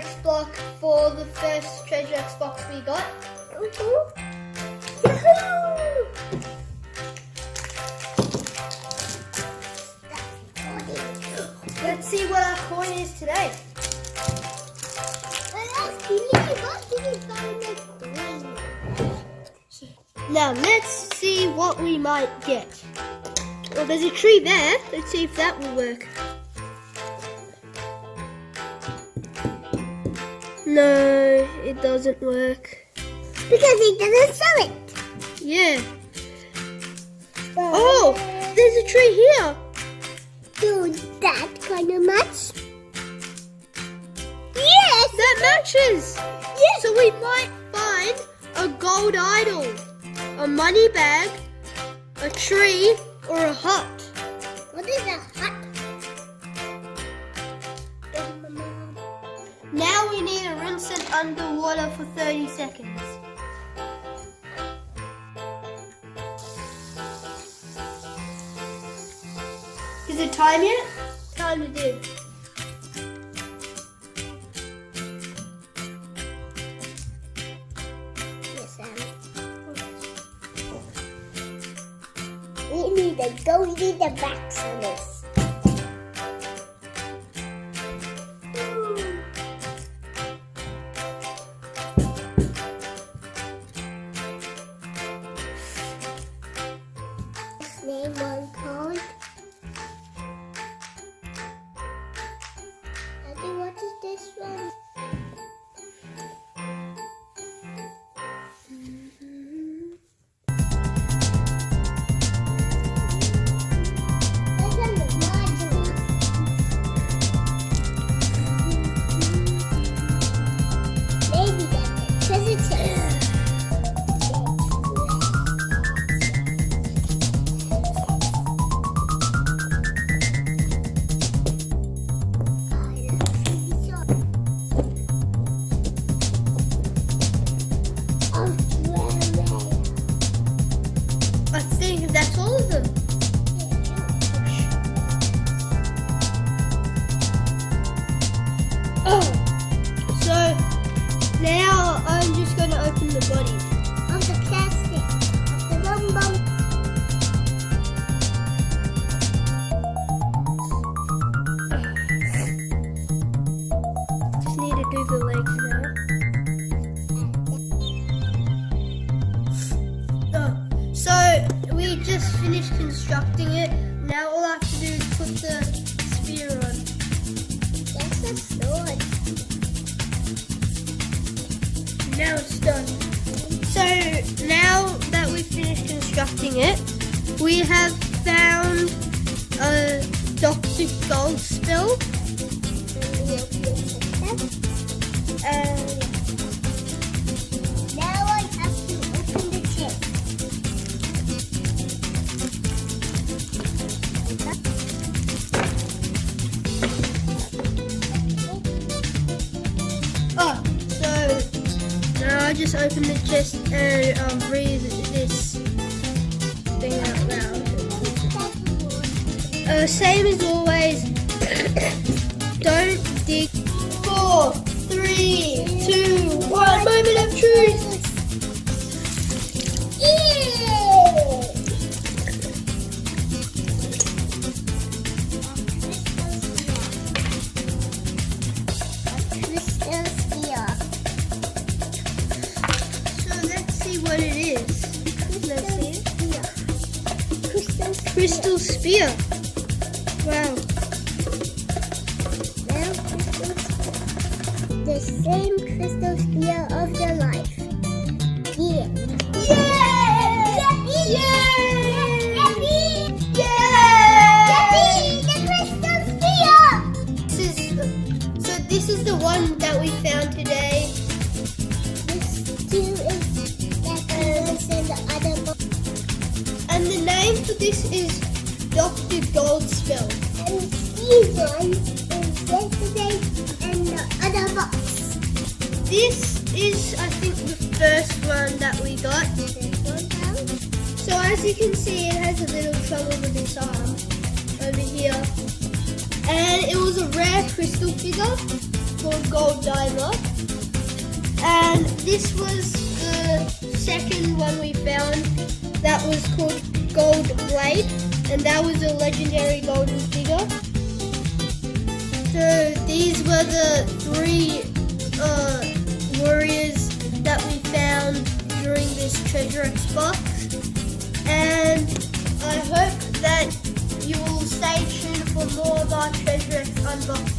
X block for the first Treasure X box we got. Let's see what our coin is today. Now let's see what we might get. Well, there's a tree there. Let's see if that will work. No, it doesn't work. Because it doesn't sell it. Yeah. Oh, there's a tree here. Do that kind of match? Yes! That matches. Yes! So we might find a gold idol, a money bag, a tree, or a hut. What is a hut? Now we need to rinse it underwater for 30 seconds. Is it time yet? Time it is. Yes, we need to go in the box on this. Name one code. Daddy, what is this one? That's on the module. Maybe that's it. Says it's I think that's all of them. Oh, so now I'm just going to open the body. of the plastic. The bum. Just need to do the legs now. Oh, so we just finished constructing it. Now all I have to do is put the spear on. That's a sword. Now it's done. So now that we've finished constructing it, we have found a Dr. Gold spell. Now I have to open the chest. Oh, so now I just open the chest and read this thing out loud. Same as always. Don't dig. 4, 3, 2, 1. Moment of truth. Crystal spear. So let's see what it is. Let's see it. Crystal spear. Wow. Now, the same crystal spear of the life. Yeah. Yay! The crystal spear! This is the one that we found today. This too is that was in the other book. And the name for this is Dr. Gold spell. And these ones is yesterday and the other box. This is, I think, the first one that we got. So as you can see, it has a little trouble with its arm over here. And it was a rare crystal figure. called Gold Diver. And this was the second one we found that was called Gold Blade, and that was a legendary golden figure. So these were the 3 warriors that we found during this treasure X box, and I hope that you will stay tuned for more of our treasure X unboxing.